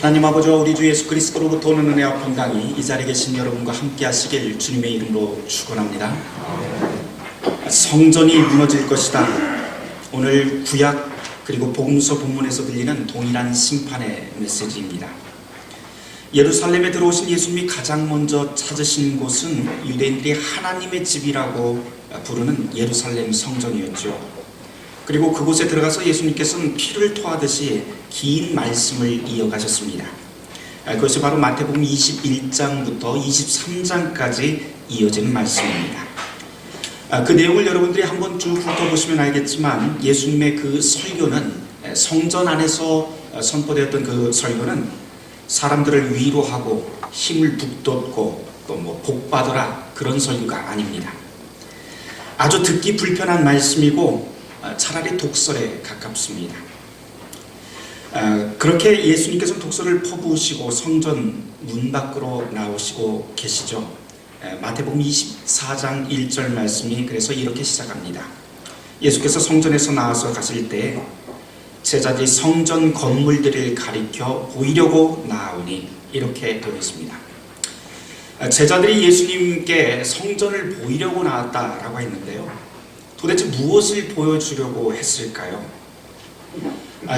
하나님 아버지와 우리 주 예수 그리스도로부터 오는 은혜와 평강이 이 자리에 계신 여러분과 함께 하시길 주님의 이름으로 축원합니다. 성전이 무너질 것이다. 오늘 구약 그리고 복음서 본문에서 들리는 동일한 심판의 메시지입니다. 예루살렘에 들어오신 예수님이 가장 먼저 찾으신 곳은 유대인들이 하나님의 집이라고 부르는 예루살렘 성전이었죠. 그리고 그곳에 들어가서 예수님께서는 피를 토하듯이 긴 말씀을 이어가셨습니다. 그것이 바로 마태복음 21장부터 23장까지 이어진 말씀입니다. 그 내용을 여러분들이 한번 쭉 훑어보시면 알겠지만 예수님의 그 설교는, 성전 안에서 선포되었던 그 설교는 사람들을 위로하고 힘을 북돋고 또 복받아라 그런 설교가 아닙니다. 아주 듣기 불편한 말씀이고 차라리 독설에 가깝습니다. 그렇게 예수님께서 독설을 퍼부으시고 성전 문 밖으로 나오시고 계시죠. 마태복음 24장 1절 말씀이 그래서 이렇게 시작합니다. 예수께서 성전에서 나와서 가실 때 제자들이 성전 건물들을 가리켜 보이려고 나오니, 이렇게 되어 있습니다. 제자들이 예수님께 성전을 보이려고 나왔다라고 했는데요, 도대체 무엇을 보여주려고 했을까요?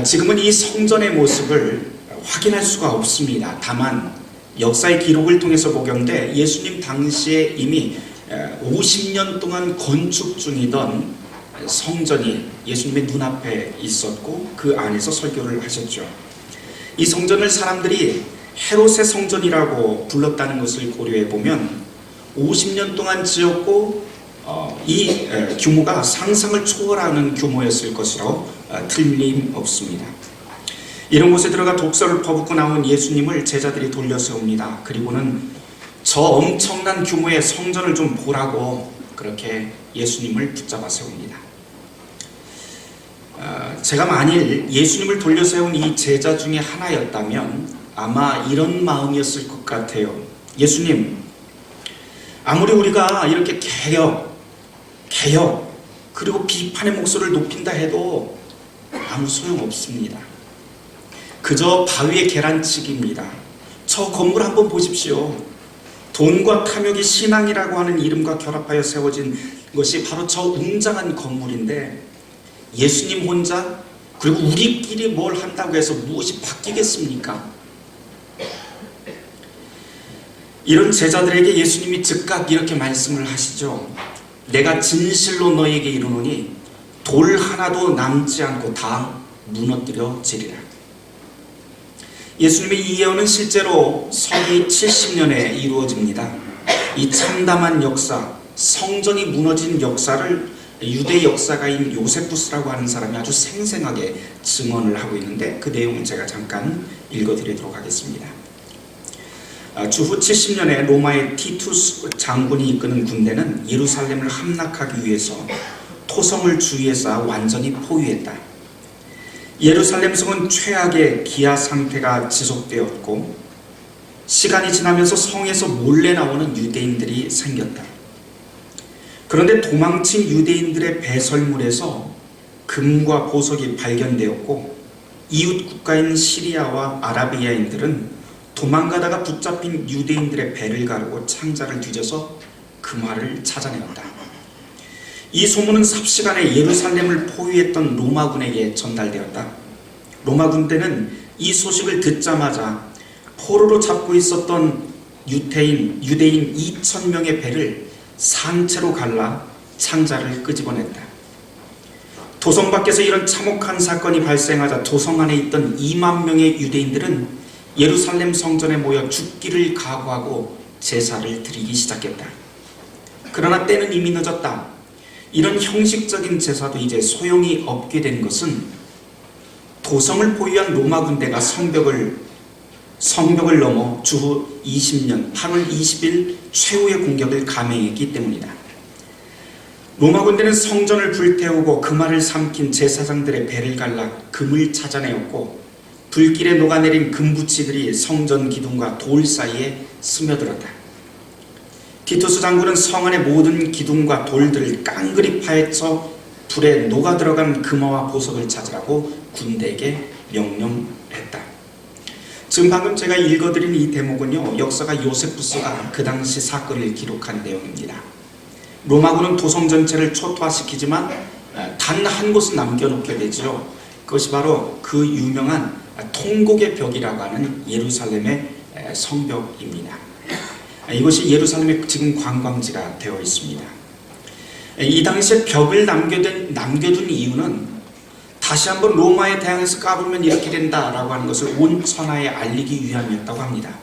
지금은 이 성전의 모습을 확인할 수가 없습니다. 다만 역사의 기록을 통해서 보건대 예수님 당시에 이미 50년 동안 건축 중이던 성전이 예수님의 눈앞에 있었고 그 안에서 설교를 하셨죠. 이 성전을 사람들이 헤롯의 성전이라고 불렀다는 것을 고려해 보면 50년 동안 지었고 이 규모가 상상을 초월하는 규모였을 것으로 틀림없습니다. 이런 곳에 들어가 독설을 퍼붓고 나온 예수님을 제자들이 돌려세웁니다. 그리고는 저 엄청난 규모의 성전을 좀 보라고 그렇게 예수님을 붙잡아 세웁니다. 제가 만일 예수님을 돌려세운 이 제자 중에 하나였다면 아마 이런 마음이었을 것 같아요. 예수님, 아무리 우리가 이렇게 개혁 그리고 비판의 목소리를 높인다 해도 아무 소용없습니다. 그저 바위의 계란치기입니다. 저 건물 한번 보십시오. 돈과 탐욕이 신앙이라고 하는 이름과 결합하여 세워진 것이 바로 저 웅장한 건물인데 예수님 혼자, 그리고 우리끼리 뭘 한다고 해서 무엇이 바뀌겠습니까? 이런 제자들에게 예수님이 즉각 이렇게 말씀을 하시죠. 내가 진실로 너희에게 이르노니 돌 하나도 남지 않고 다 무너뜨려지리라. 예수님의 이 예언은 실제로 서기 70년에 이루어집니다. 이 참담한 역사, 성전이 무너진 역사를 유대 역사가인 요세푸스라고 하는 사람이 아주 생생하게 증언을 하고 있는데 그 내용을 제가 잠깐 읽어드리도록 하겠습니다. 주후 70년에 로마의 티투스 장군이 이끄는 군대는 예루살렘을 함락하기 위해서 토성을 주위에 쌓아 완전히 포위했다. 예루살렘 성은 최악의 기아 상태가 지속되었고 시간이 지나면서 성에서 몰래 나오는 유대인들이 생겼다. 그런데 도망친 유대인들의 배설물에서 금과 보석이 발견되었고 이웃 국가인 시리아와 아라비아인들은 도망가다가 붙잡힌 유대인들의 배를 가르고 창자를 뒤져서 금화를 찾아내었다. 이 소문은 삽시간에 예루살렘을 포위했던 로마군에게 전달되었다. 로마 군대는 이 소식을 듣자마자 포로로 잡고 있었던 유대인 2,000명의 배를 산채로 갈라 창자를 끄집어냈다. 도성 밖에서 이런 참혹한 사건이 발생하자 도성 안에 있던 2만 명의 유대인들은 예루살렘 성전에 모여 죽기를 각오하고 제사를 드리기 시작했다. 그러나 때는 이미 늦었다. 이런 형식적인 제사도 이제 소용이 없게 된 것은 도성을 포위한 로마 군대가 성벽을 넘어 주후 20년 8월 20일 최후의 공격을 감행했기 때문이다. 로마 군대는 성전을 불태우고 금화를 삼킨 제사장들의 배를 갈라 금을 찾아내었고 불길에 녹아내린 금부치들이 성전 기둥과 돌 사이에 스며들었다. 티투스 장군은 성 안의 모든 기둥과 돌들을 깡그리 파헤쳐 불에 녹아들어간 금화와 보석을 찾으라고 군대에게 명령했다. 지금 방금 제가 읽어드린 이 대목은요, 역사가 요세푸스가 그 당시 사건을 기록한 내용입니다. 로마군은 도성 전체를 초토화시키지만 단 한 곳은 남겨놓게 되죠. 그것이 바로 그 유명한 통곡의 벽이라고 하는 예루살렘의 성벽입니다. 이것이 예루살렘의 지금 관광지가 되어 있습니다. 이 당시에 벽을 남겨둔 이유는 다시 한번 로마에 대항해서 까불면 이렇게 된다라고 하는 것을 온 천하에 알리기 위함이었다고 합니다.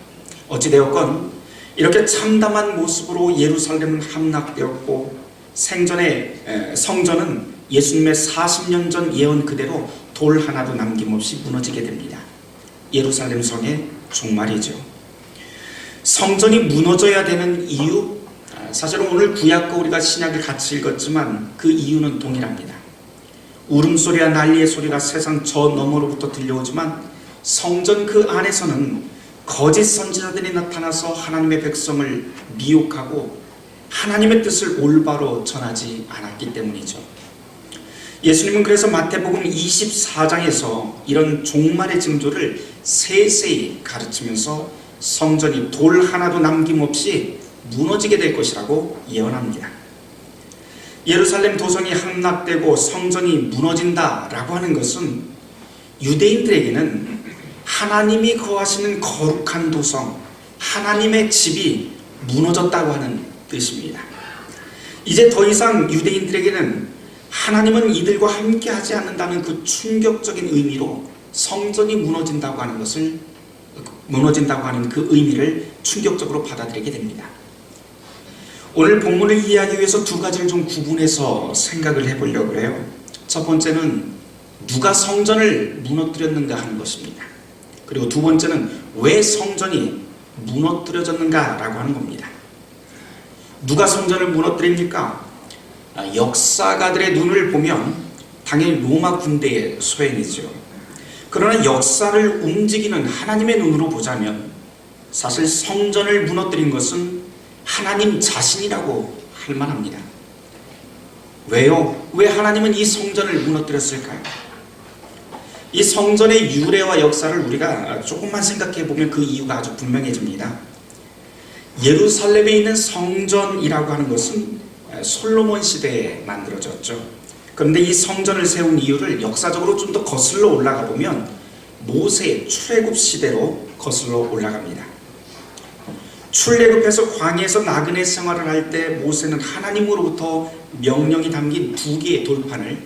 어찌되었건 이렇게 참담한 모습으로 예루살렘은 함락되었고 성전은 예수님의 40년 전 예언 그대로 돌 하나도 남김없이 무너지게 됩니다. 예루살렘 성의 종말이죠. 성전이 무너져야 되는 이유, 사실은 오늘 구약과 우리가 신약을 같이 읽었지만 그 이유는 동일합니다. 울음소리와 난리의 소리가 세상 저 너머로부터 들려오지만 성전 그 안에서는 거짓 선지자들이 나타나서 하나님의 백성을 미혹하고 하나님의 뜻을 올바로 전하지 않았기 때문이죠. 예수님은 그래서 마태복음 24장에서 이런 종말의 징조를 세세히 가르치면서 성전이 돌 하나도 남김없이 무너지게 될 것이라고 예언합니다. 예루살렘 도성이 함락되고 성전이 무너진다라고 하는 것은 유대인들에게는 하나님이 거하시는 거룩한 도성, 하나님의 집이 무너졌다고 하는 뜻입니다. 이제 더 이상 유대인들에게는 하나님은 이들과 함께 하지 않는다는 그 충격적인 의미로 성전이 무너진다고 하는 그 의미를 충격적으로 받아들이게 됩니다. 오늘 본문을 이해하기 위해서 두 가지를 좀 구분해서 생각을 해보려고 해요. 첫 번째는 누가 성전을 무너뜨렸는가 하는 것입니다. 그리고 두 번째는 왜 성전이 무너뜨려졌는가라고 하는 겁니다. 누가 성전을 무너뜨립니까? 역사가들의 눈을 보면 당연히 로마 군대의 소행이죠. 그러나 역사를 움직이는 하나님의 눈으로 보자면 사실 성전을 무너뜨린 것은 하나님 자신이라고 할 만합니다. 왜요? 왜 하나님은 이 성전을 무너뜨렸을까요? 이 성전의 유래와 역사를 우리가 조금만 생각해 보면 그 이유가 아주 분명해집니다. 예루살렘에 있는 성전이라고 하는 것은 솔로몬 시대에 만들어졌죠. 그런데 이 성전을 세운 이유를 역사적으로 좀 더 거슬러 올라가 보면 모세 출애굽 시대로 거슬러 올라갑니다. 출애굽해서 광야에서 나그네 생활을 할 때 모세는 하나님으로부터 명령이 담긴 두 개의 돌판을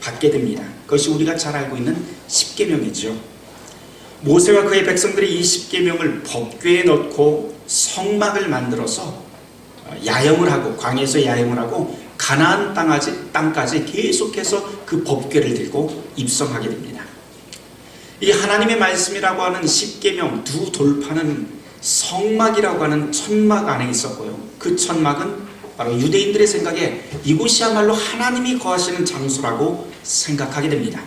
받게 됩니다. 그것이 우리가 잘 알고 있는 십계명이죠. 모세와 그의 백성들이 이 십계명을 법궤에 넣고 성막을 만들어서 야영을 하고 광야에서 야영을 하고 가나안 땅까지 계속해서 그 법궤를 들고 입성하게 됩니다. 이 하나님의 말씀이라고 하는 십계명 두 돌판은 성막이라고 하는 천막 안에 있었고요. 그 천막은 바로 유대인들의 생각에 이곳이야말로 하나님이 거하시는 장소라고 생각하게 됩니다.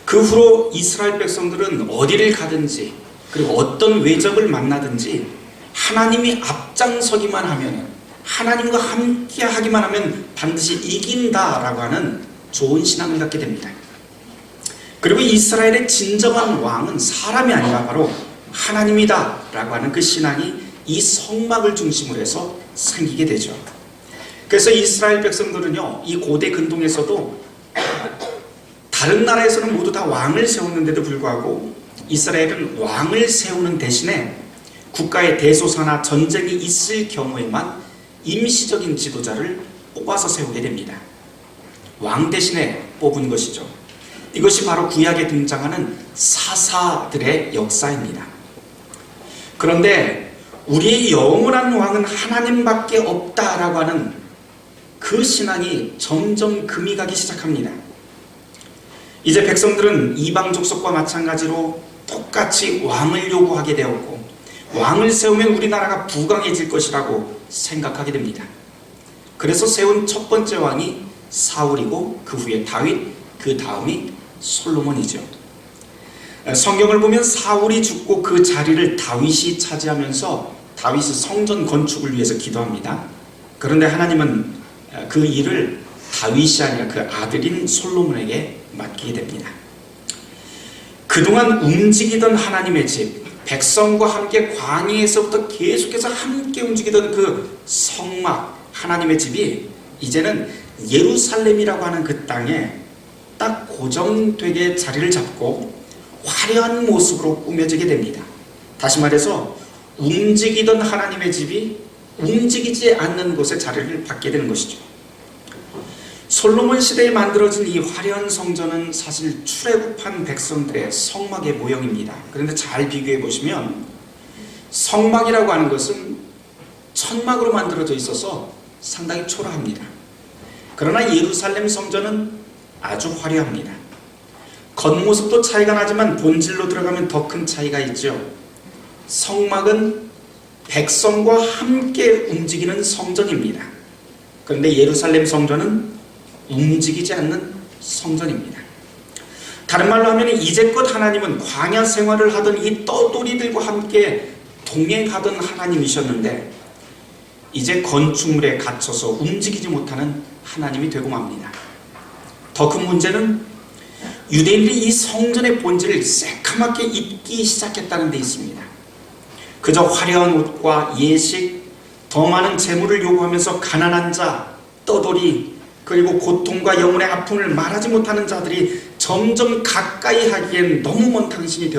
그 후로 이스라엘 백성들은 어디를 가든지 그리고 어떤 외적을 만나든지 하나님이 앞장서기만 하면, 하나님과 함께 하기만 하면 반드시 이긴다라고 하는 좋은 신앙을 갖게 됩니다. 그리고 이스라엘의 진정한 왕은 사람이 아니라 바로 하나님이다 라고 하는 그 신앙이 이 성막을 중심으로 해서 생기게 되죠. 그래서 이스라엘 백성들은요, 이 고대 근동에서도 다른 나라에서는 모두 다 왕을 세웠는데도 불구하고 이스라엘은 왕을 세우는 대신에 국가의 대소사나 전쟁이 있을 경우에만 임시적인 지도자를 뽑아서 세우게 됩니다. 왕 대신에 뽑은 것이죠. 이것이 바로 구약에 등장하는 사사들의 역사입니다. 그런데 우리의 영원한 왕은 하나님밖에 없다라고 하는 그 신앙이 점점 금이 가기 시작합니다. 이제 백성들은 이방 족속과 마찬가지로 똑같이 왕을 요구하게 되었고 왕을 세우면 우리나라가 부강해질 것이라고 생각하게 됩니다. 그래서 세운 첫 번째 왕이 사울이고 그 후에 다윗, 그 다음이 솔로몬이죠. 성경을 보면 사울이 죽고 그 자리를 다윗이 차지하면서 다윗이 성전 건축을 위해서 기도합니다. 그런데 하나님은 그 일을 다윗이 아니라 그 아들인 솔로몬에게 맡기게 됩니다. 그동안 움직이던 하나님의 집, 백성과 함께 광야에서부터 계속해서 함께 움직이던 그 성막, 하나님의 집이 이제는 예루살렘이라고 하는 그 땅에 딱 고정되게 자리를 잡고 화려한 모습으로 꾸며지게 됩니다. 다시 말해서 움직이던 하나님의 집이 움직이지 않는 곳에 자리를 받게 되는 것이죠. 솔로몬 시대에 만들어진 이 화려한 성전은 사실 출애굽한 백성들의 성막의 모형입니다. 그런데 잘 비교해 보시면 성막이라고 하는 것은 천막으로 만들어져 있어서 상당히 초라합니다. 그러나 예루살렘 성전은 아주 화려합니다. 겉모습도 차이가 나지만 본질로 들어가면 더 큰 차이가 있죠. 성막은 백성과 함께 움직이는 성전입니다. 그런데 예루살렘 성전은 움직이지 않는 성전입니다. 다른 말로 하면 이제껏 하나님은 광야 생활을 하던 이 떠돌이들과 함께 동행하던 하나님이셨는데 이제 건축물에 갇혀서 움직이지 못하는 하나님이 되고 맙니다. 더 큰 문제는 유대인들이 이 성전의 본질을 새카맣게 잊기 시작했다는 데 있습니다. 그저 화려한 옷과 예식, 더 많은 재물을 요구하면서 가난한 자, 떠돌이, 그리고 고통과 영혼의 아픔을 말하지 못하는 자들이 점점 가까이 하기엔 너무 먼 당신이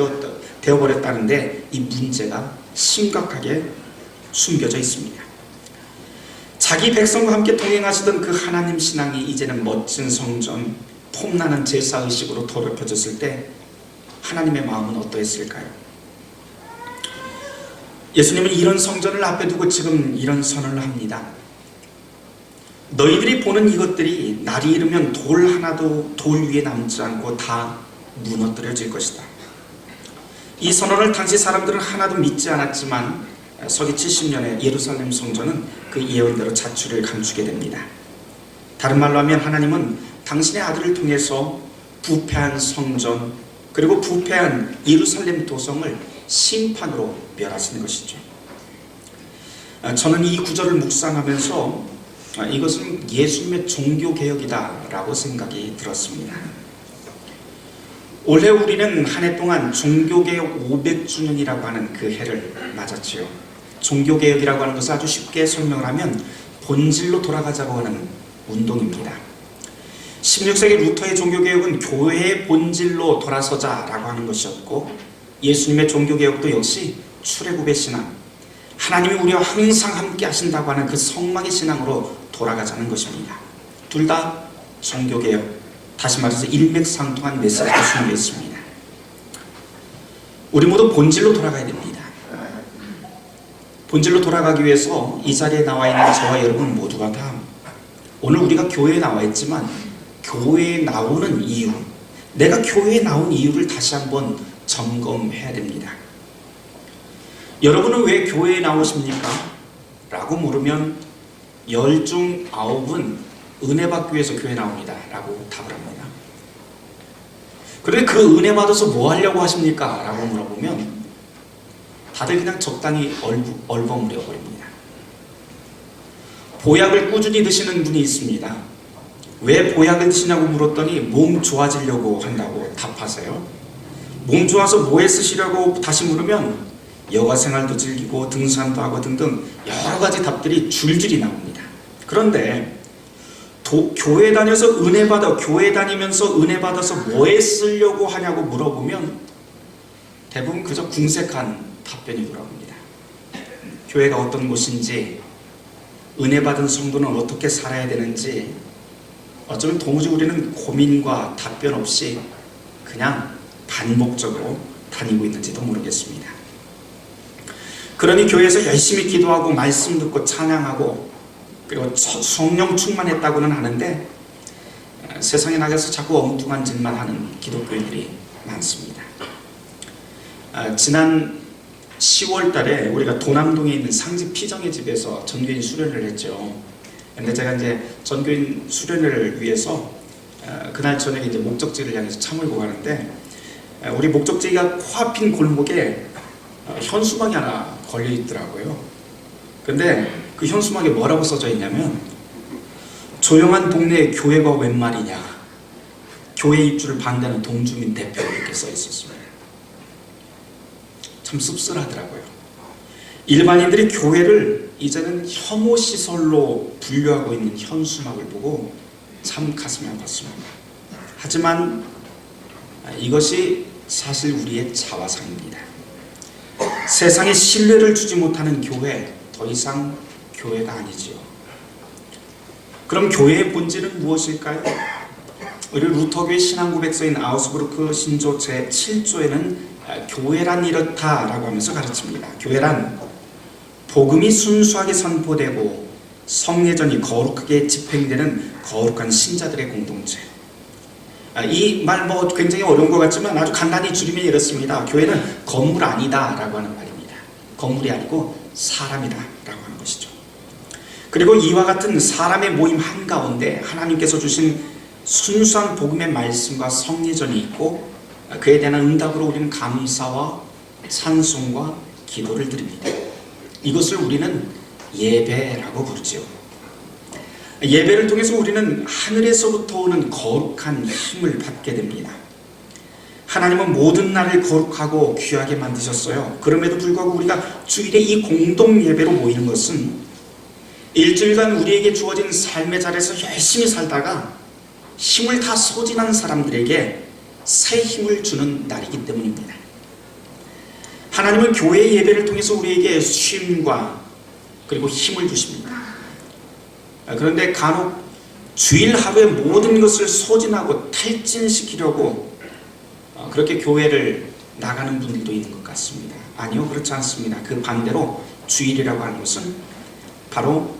되어버렸다는데 이 문제가 심각하게 숨겨져 있습니다. 자기 백성과 함께 동행하시던 그 하나님 신앙이 이제는 멋진 성전, 폼나는 제사의식으로 더럽혀졌을 때 하나님의 마음은 어떠했을까요? 예수님은 이런 성전을 앞에 두고 지금 이런 선언을 합니다. 너희들이 보는 이것들이 날이 이르면 돌 하나도 돌 위에 남지 않고 다 무너뜨려질 것이다. 이 선언을 당시 사람들은 하나도 믿지 않았지만 서기 70년에 예루살렘 성전은 그 예언대로 자취를 감추게 됩니다. 다른 말로 하면 하나님은 당신의 아들을 통해서 부패한 성전 그리고 부패한 예루살렘 도성을 심판으로 멸하시는 것이죠. 저는 이 구절을 묵상하면서 이것은 예수님의 종교개혁이다 라고 생각이 들었습니다. 올해 우리는 한 해 동안 종교개혁 500주년이라고 하는 그 해를 맞았지요. 종교개혁이라고 하는 것을 아주 쉽게 설명을 하면 본질로 돌아가자고 하는 운동입니다. 16세기 루터의 종교개혁은 교회의 본질로 돌아서자라고 하는 것이었고 예수님의 종교개혁도 역시 출애굽의 신앙, 하나님이 우리와 항상 함께 하신다고 하는 그 성막의 신앙으로 돌아가자는 것입니다. 둘 다 종교개혁, 다시 말해서 일맥상통한 메시지가 숨겨 있습니다. 우리 모두 본질로 돌아가야 됩니다. 본질로 돌아가기 위해서 이 자리에 나와 있는 저와 여러분 모두가 다 오늘 우리가 교회에 나와 있지만 교회에 나오는 이유, 내가 교회에 나온 이유를 다시 한번 점검해야 됩니다. 여러분은 왜 교회에 나오십니까? 라고 물으면 10 중 9은 은혜 받기 위해서 교회에 나옵니다 라고 답을 합니다. 그런데 그 은혜 받아서 뭐 하려고 하십니까? 라고 물어보면 다들 그냥 적당히 얼버무려 버립니다. 보약을 꾸준히 드시는 분이 있습니다. 왜 보약을 드시냐고 물었더니 몸 좋아지려고 한다고 답하세요. 몸 좋아서 뭐에 쓰시려고 다시 물으면 여가생활도 즐기고 등산도 하고 등등 여러 가지 답들이 줄줄이 나옵니다. 그런데 교회 다니면서 은혜 받아서 뭐에 쓰려고 하냐고 물어보면 대부분 그저 궁색한 답변이 돌아옵니다. 교회가 어떤 곳인지, 은혜 받은 성도는 어떻게 살아야 되는지 어쩌면 도무지 우리는 고민과 답변 없이 그냥 반복적으로 다니고 있는지도 모르겠습니다. 그러니 교회에서 열심히 기도하고 말씀 듣고 찬양하고 그리고 성령 충만했다고는 하는데 세상에 나가서 자꾸 엉뚱한 짓만 하는 기독교인들이 많습니다. 지난 10월 달에 우리가 도남동에 있는 상지 피정의 집에서 전교인 수련을 했죠. 근데 제가 이제 전교인 수련을 위해서 그날 저녁에 이제 목적지를 향해서 차 몰고 가는데 우리 목적지가 코앞인 골목에 현수막이 하나 걸려 있더라고요. 근데 그 현수막에 뭐라고 써져 있냐면 조용한 동네에 교회가 웬 말이냐, 교회 입주를 반대하는 동주민 대표 이렇게 써 있었습니다. 참 씁쓸하더라고요. 일반인들이 교회를 이제는 혐오시설로 분류하고 있는 현수막을 보고 참 가슴이 아팠습니다. 하지만 이것이 사실 우리의 자화상입니다. 세상에 신뢰를 주지 못하는 교회, 더 이상 교회가 아니지요. 그럼 교회의 본질은 무엇일까요? 우리 루터교의 신앙고백서인 아우스부르크 신조 제7조에는 교회란 이렇다라고 하면서 가르칩니다. 교회란 복음이 순수하게 선포되고 성례전이 거룩하게 집행되는 거룩한 신자들의 공동체. 이 말 굉장히 어려운 것 같지만 아주 간단히 줄이면 이렇습니다. 교회는 건물 아니다 라고 하는 말입니다. 건물이 아니고 사람이다 라고 하는 것이죠. 그리고 이와 같은 사람의 모임 한가운데 하나님께서 주신 순수한 복음의 말씀과 성례전이 있고 그에 대한 응답으로 우리는 감사와 찬송과 기도를 드립니다. 이것을 우리는 예배라고 부르지요. 예배를 통해서 우리는 하늘에서부터 오는 거룩한 힘을 받게 됩니다. 하나님은 모든 날을 거룩하고 귀하게 만드셨어요. 그럼에도 불구하고 우리가 주일에 이 공동 예배로 모이는 것은 일주일간 우리에게 주어진 삶의 자리에서 열심히 살다가 힘을 다 소진한 사람들에게 새 힘을 주는 날이기 때문입니다. 하나님은 교회의 예배를 통해서 우리에게 쉼과 그리고 힘을 주십니다. 그런데 간혹 주일 하루에 모든 것을 소진하고 탈진시키려고 그렇게 교회를 나가는 분들도 있는 것 같습니다. 아니요, 그렇지 않습니다. 그 반대로 주일이라고 하는 것은 바로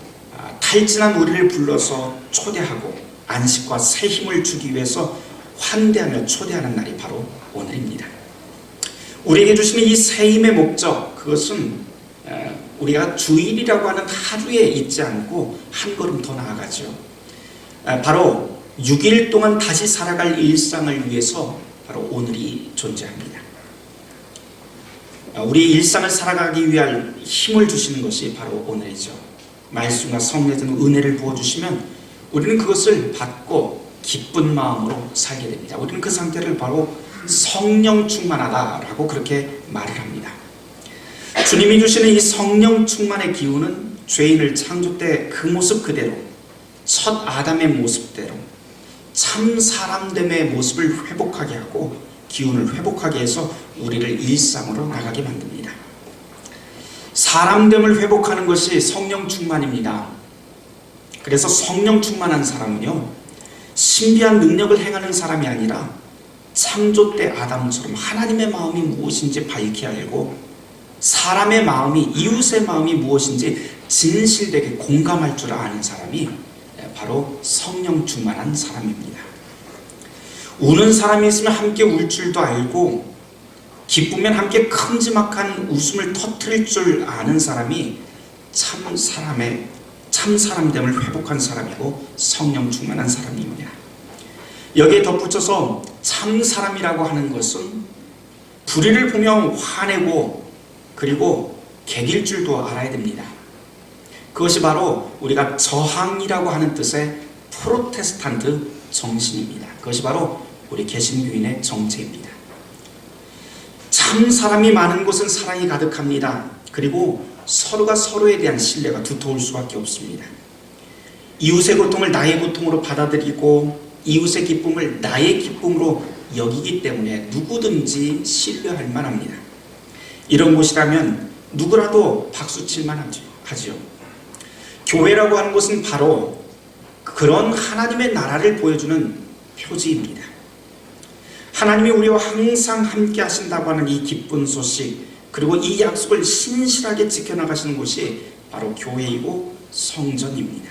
탈진한 우리를 불러서 초대하고 안식과 새 힘을 주기 위해서 환대하며 초대하는 날이 바로 오늘입니다. 우리에게 주시는 이 새 힘의 목적, 그것은 우리가 주일이라고 하는 하루에 있지 않고 한 걸음 더 나아가죠. 바로 6일 동안 다시 살아갈 일상을 위해서 바로 오늘이 존재합니다. 우리 일상을 살아가기 위한 힘을 주시는 것이 바로 오늘이죠. 말씀과 성례전 은혜를 부어주시면 우리는 그것을 받고 기쁜 마음으로 살게 됩니다. 우리는 그 상태를 바로 성령 충만하다라고 그렇게 말을 합니다. 주님이 주시는 이 성령 충만의 기운은 죄인을 창조 때 그 모습 그대로, 첫 아담의 모습대로 참 사람됨의 모습을 회복하게 하고 기운을 회복하게 해서 우리를 일상으로 나가게 만듭니다. 사람됨을 회복하는 것이 성령 충만입니다. 그래서 성령 충만한 사람은요, 신비한 능력을 행하는 사람이 아니라 창조 때 아담처럼 하나님의 마음이 무엇인지 밝히 알고 사람의 마음이, 이웃의 마음이 무엇인지 진실되게 공감할 줄 아는 사람이 바로 성령 충만한 사람입니다. 우는 사람이 있으면 함께 울 줄도 알고 기쁘면 함께 큼지막한 웃음을 터뜨릴 줄 아는 사람이 참 사람됨을 회복한 사람이고 성령 충만한 사람입니다. 여기에 덧붙여서 참 사람이라고 하는 것은 불의를 보면 화내고 그리고 개길 줄도 알아야 됩니다. 그것이 바로 우리가 저항이라고 하는 뜻의 프로테스탄트 정신입니다. 그것이 바로 우리 개신교인의 정체입니다. 참 사람이 많은 곳은 사랑이 가득합니다. 그리고 서로가 서로에 대한 신뢰가 두터울 수밖에 없습니다. 이웃의 고통을 나의 고통으로 받아들이고 이웃의 기쁨을 나의 기쁨으로 여기기 때문에 누구든지 신뢰할 만합니다. 이런 곳이라면 누구라도 박수칠만 하지요. 교회라고 하는 것은 바로 그런 하나님의 나라를 보여주는 표지입니다. 하나님이 우리와 항상 함께 하신다고 하는 이 기쁜 소식, 그리고 이 약속을 신실하게 지켜나가시는 곳이 바로 교회이고 성전입니다.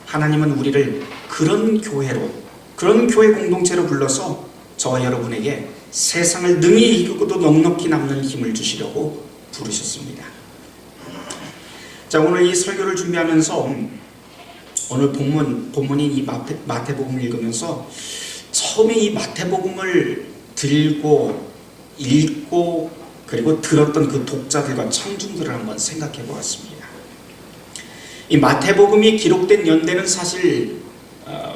하나님은 우리를 그런 교회로, 그런 교회 공동체로 불러서 저와 여러분에게 세상을 능히 이기고도 넉넉히 남는 힘을 주시려고 부르셨습니다. 자, 오늘 이 설교를 준비하면서 오늘 본문인 이 마태복음을 읽으면서 처음에 이 마태복음을 들고 읽고 그리고 들었던 그 독자들과 청중들을 한번 생각해 보았습니다. 이 마태복음이 기록된 연대는 사실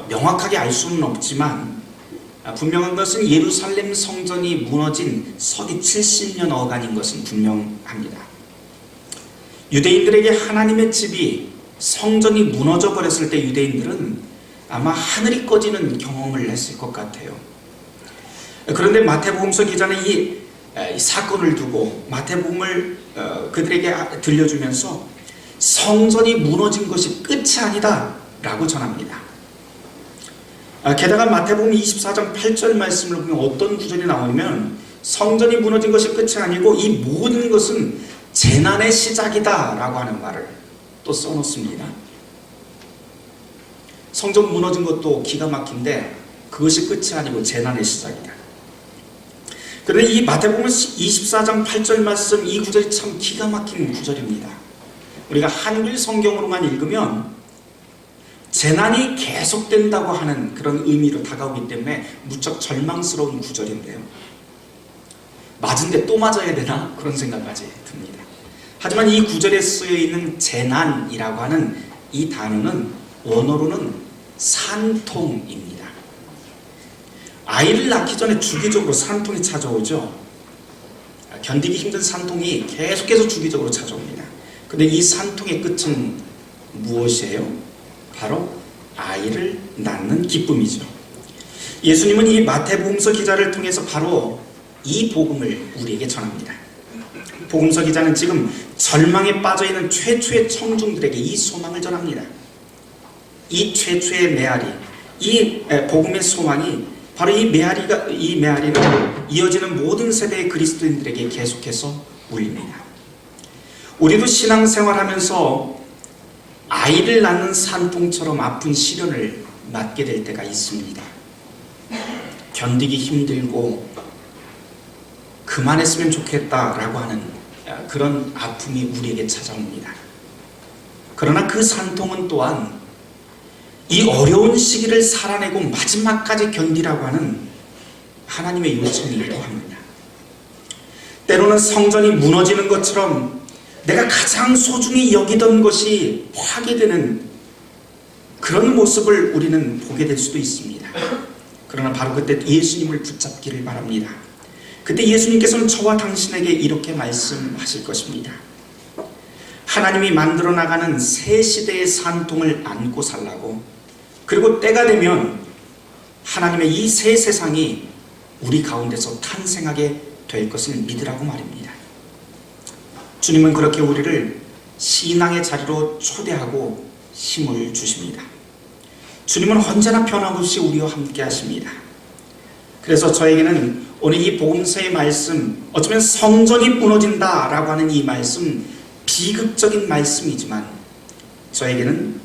명확하게 알 수는 없지만 분명한 것은 예루살렘 성전이 무너진 서기 70년 어간인 것은 분명합니다. 유대인들에게 하나님의 집이 성전이 무너져 버렸을 때 유대인들은 아마 하늘이 꺼지는 경험을 했을 것 같아요. 그런데 마태복음서 기자는 이 사건을 두고 마태복음을 그들에게 들려주면서 성전이 무너진 것이 끝이 아니다 라고 전합니다. 게다가 마태복음 24장 8절 말씀을 보면 어떤 구절이 나오냐면 성전이 무너진 것이 끝이 아니고 이 모든 것은 재난의 시작이다 라고 하는 말을 또 써놓습니다. 성전 무너진 것도 기가 막힌데 그것이 끝이 아니고 재난의 시작이다. 그런데 이 마태복음 24장 8절 말씀 이 구절이 참 기가 막힌 구절입니다. 우리가 한글 성경으로만 읽으면 재난이 계속된다고 하는 그런 의미로 다가오기 때문에 무척 절망스러운 구절인데요. 맞은데 또 맞아야 되나? 그런 생각까지 듭니다. 하지만 이 구절에 쓰여있는 재난이라고 하는 이 단어는 원어로는 산통입니다. 아이를 낳기 전에 주기적으로 산통이 찾아오죠. 견디기 힘든 산통이 계속해서 주기적으로 찾아옵니다. 근데 이 산통의 끝은 무엇이에요? 바로 아이를 낳는 기쁨이죠. 예수님은 이 마태복음서 기자를 통해서 바로 이 복음을 우리에게 전합니다. 복음서 기자는 지금 절망에 빠져있는 최초의 청중들에게 이 소망을 전합니다. 이 최초의 메아리, 이 복음의 소망이 바로 이 메아리로 이어지는 모든 세대의 그리스도인들에게 계속해서 울립니다. 우리도 신앙생활하면서 아이를 낳는 산통처럼 아픈 시련을 맞게 될 때가 있습니다. 견디기 힘들고 그만했으면 좋겠다라고 하는 그런 아픔이 우리에게 찾아옵니다. 그러나 그 산통은 또한 이 어려운 시기를 살아내고 마지막까지 견디라고 하는 하나님의 요청이기도 합니다. 때로는 성전이 무너지는 것처럼 내가 가장 소중히 여기던 것이 파괴되는 그런 모습을 우리는 보게 될 수도 있습니다. 그러나 바로 그때 예수님을 붙잡기를 바랍니다. 그때 예수님께서는 저와 당신에게 이렇게 말씀하실 것입니다. 하나님이 만들어 나가는 새 시대의 산통을 안고 살라고, 그리고 때가 되면 하나님의 이 새 세상이 우리 가운데서 탄생하게 될 것을 믿으라고 말입니다. 주님은 그렇게 우리를 신앙의 자리로 초대하고 힘을 주십니다. 주님은 언제나 변함없이 우리와 함께 하십니다. 그래서 저에게는 오늘 이 복음서의 말씀, 어쩌면 성전이 무너진다라고 하는 이 말씀, 비극적인 말씀이지만 저에게는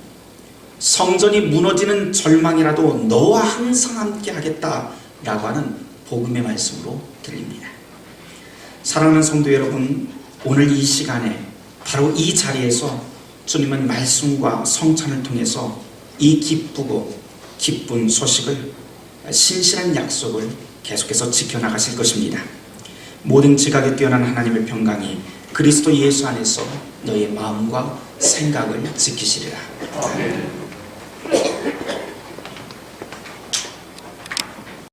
성전이 무너지는 절망이라도 너와 항상 함께 하겠다라고 하는 복음의 말씀으로 들립니다. 사랑하는 성도 여러분, 오늘 이 시간에 바로 이 자리에서 주님은 말씀과 성찬을 통해서 이 기쁘고 기쁜 소식을, 신실한 약속을 계속해서 지켜나가실 것입니다. 모든 지각에 뛰어난 하나님의 평강이 그리스도 예수 안에서 너의 마음과 생각을 지키시리라. 아멘.